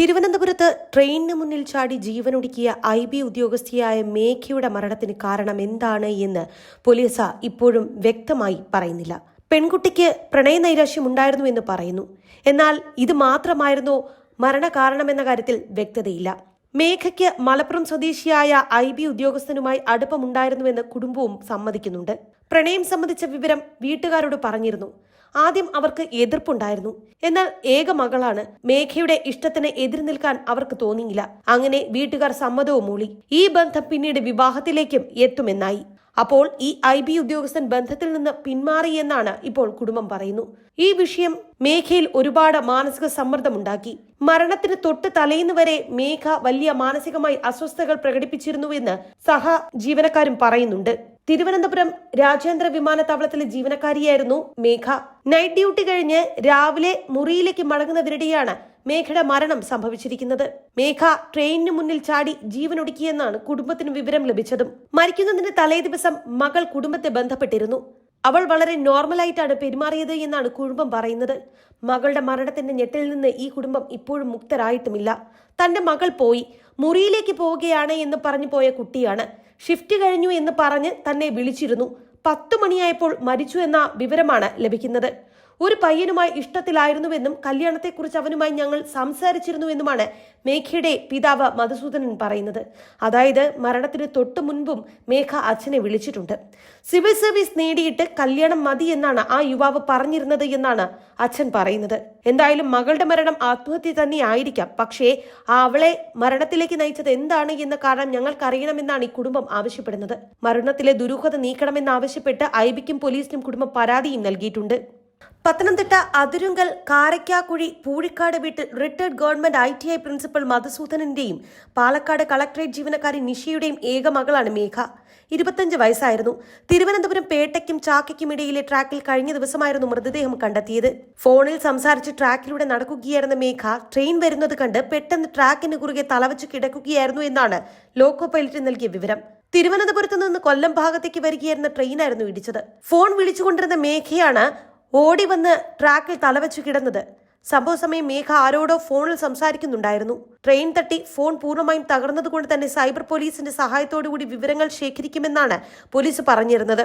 തിരുവനന്തപുരത്ത് ട്രെയിനിന് മുന്നിൽ ചാടി ജീവനൊടുക്കിയ IB ഉദ്യോഗസ്ഥയായ മേഘയുടെ മരണത്തിന് കാരണം എന്താണ് എന്ന് പോലീസ് ഇപ്പോഴും വ്യക്തമായി പറയുന്നില്ല. പെൺകുട്ടിക്ക് പ്രണയനൈരാശ്യം ഉണ്ടായിരുന്നു എന്ന് പറയുന്നു. എന്നാൽ ഇത് മാത്രമായിരുന്നോ മരണകാരണമെന്ന കാര്യത്തിൽ വ്യക്തതയില്ല. മേഘയ്ക്ക് മലപ്പുറം സ്വദേശിയായ IB ഉദ്യോഗസ്ഥനുമായി അടുപ്പമുണ്ടായിരുന്നുവെന്ന് കുടുംബവും സമ്മതിക്കുന്നുണ്ട്. പ്രണയം സംബന്ധിച്ച വിവരം വീട്ടുകാരോട് പറഞ്ഞിരുന്നു. ആദ്യം അവർക്ക് എതിർപ്പുണ്ടായിരുന്നു. എന്നാൽ ഏക മകളാണ്. മേഘയുടെ ഇഷ്ടത്തിന് എതിർ നിൽക്കാൻ അവർക്ക് തോന്നിയില്ല. അങ്ങനെ വീട്ടുകാർ സമ്മതവും മൂളി. ഈ ബന്ധം പിന്നീട് വിവാഹത്തിലേക്കും എത്തുമെന്നായി. അപ്പോൾ ഈ IB ഉദ്യോഗസ്ഥൻ ബന്ധത്തിൽ നിന്ന് പിന്മാറി എന്നാണ് ഇപ്പോൾ കുടുംബം പറയുന്നു. ഈ വിഷയം മേഘയിൽ ഒരുപാട് മാനസിക സമ്മർദ്ദമുണ്ടാക്കി. മരണത്തിന് തൊട്ട് തലേന്ന് വരെ മേഘ വലിയ മാനസികമായി അസ്വസ്ഥതകൾ പ്രകടിപ്പിച്ചിരുന്നുവെന്ന് ജീവനക്കാരും പറയുന്നുണ്ട്. തിരുവനന്തപുരം രാജ്യാന്തര വിമാനത്താവളത്തിലെ ജീവനക്കാരിയായിരുന്നു മേഘ. നൈറ്റ് ഡ്യൂട്ടി കഴിഞ്ഞ് രാവിലെ മുറിയിലേക്ക് മടങ്ങുന്നതിനിടെയാണ് മേഘയുടെ മരണം സംഭവിച്ചിരിക്കുന്നത്. മേഘ ട്രെയിനിന് മുന്നിൽ ചാടി ജീവനൊടുക്കിയെന്നാണ് കുടുംബത്തിന് വിവരം ലഭിച്ചതും. മരിക്കുന്നതിന് തലേ ദിവസം മകൾ കുടുംബത്തെ ബന്ധപ്പെട്ടിരുന്നു. അവൾ വളരെ നോർമലായിട്ടാണ് പെരുമാറിയത് എന്നാണ് കുടുംബം പറയുന്നത്. മകളുടെ മരണത്തിന്റെ ഞെട്ടിൽ നിന്ന് ഈ കുടുംബം ഇപ്പോഴും മുക്തരായിട്ടുമില്ല. തന്റെ മകൾ പോയി, മുറിയിലേക്ക് പോവുകയാണ് എന്ന് പറഞ്ഞു പോയ കുട്ടിയാണ്. ഷിഫ്റ്റ് കഴിഞ്ഞു എന്ന് പറഞ്ഞ് തന്നെ വിളിച്ചിരുന്നു. 10 മണിയായപ്പോൾ മരിച്ചു എന്ന വിവരമാണ് ലഭിക്കുന്നത്. ഒരു പയ്യനുമായി ഇഷ്ടത്തിലായിരുന്നുവെന്നും കല്യാണത്തെക്കുറിച്ച് അവനുമായി ഞങ്ങൾ സംസാരിച്ചിരുന്നുവെന്നുമാണ് മേഘയുടെ പിതാവ് മധുസൂദനൻ പറയുന്നത്. അതായത് മരണത്തിന് തൊട്ടു മുൻപും മേഘ അച്ഛനെ വിളിച്ചിട്ടുണ്ട്. സിവിൽ സർവീസ് നേടിയിട്ട് കല്യാണം മതി എന്നാണ് ആ യുവാവ് പറഞ്ഞിരുന്നത് എന്നാണ് അച്ഛൻ പറയുന്നത്. എന്തായാലും മകളുടെ മരണം ആത്മഹത്യ തന്നെ ആയിരിക്കാം. പക്ഷേ അവളെ മരണത്തിലേക്ക് നയിച്ചത് എന്താണ് എന്ന കാരണം ഞങ്ങൾക്കറിയണമെന്നാണ് ഈ കുടുംബം ആവശ്യപ്പെടുന്നത്. മരണത്തിലെ ദുരൂഹത നീക്കണമെന്നാവശ്യപ്പെട്ട് IBക്കും പോലീസിനും കുടുംബം പരാതിയും നൽകിയിട്ടുണ്ട്. പത്തനംതിട്ട അതിരുങ്കൽ കാരക്കാക്കുഴി പൂഴിക്കാട് വീട്ടിൽ റിട്ടയർഡ് ഗവൺമെന്റ് ITI പ്രിൻസിപ്പൽ മധുസൂദനന്റെയും പാലക്കാട് കളക്ടറേറ്റ് ജീവനക്കാരി നിഷയുടെയും ഏക മകളാണ് മേഘ. 25 വയസ്സായിരുന്നു. തിരുവനന്തപുരം പേട്ടയ്ക്കും ചാക്കയ്ക്കും ഇടയിലെ ട്രാക്കിൽ കഴിഞ്ഞ ദിവസമായിരുന്നു മൃതദേഹം കണ്ടെത്തിയത്. ഫോണിൽ സംസാരിച്ച് ട്രാക്കിലൂടെ നടക്കുകയായിരുന്ന മേഘ ട്രെയിൻ വരുന്നത് കണ്ട് പെട്ടെന്ന് ട്രാക്കിന് കുറുകെ തലവച്ച് കിടക്കുകയായിരുന്നു എന്നാണ് ലോക്കോ പൈലറ്റ് നൽകിയ വിവരം. തിരുവനന്തപുരത്ത് നിന്ന് കൊല്ലം ഭാഗത്തേക്ക് വരികയായിരുന്ന ട്രെയിനായിരുന്നു ഇടിച്ചത്. ഫോൺ വിളിച്ചുകൊണ്ടിരുന്ന മേഘയാണ് ഓടി വന്ന് ട്രാക്കിൽ തലവെച്ചു കിടന്നത്. സംഭവ സമയം മേഘ ആരോടോ ഫോണിൽ സംസാരിക്കുന്നുണ്ടായിരുന്നു. ട്രെയിൻ തട്ടി ഫോൺ പൂർണ്ണമായും തകർന്നതുകൊണ്ട് തന്നെ സൈബർ പോലീസിന്റെ സഹായത്തോടുകൂടി വിവരങ്ങൾ ശേഖരിക്കുമെന്നാണ് പോലീസ് പറഞ്ഞിരുന്നത്.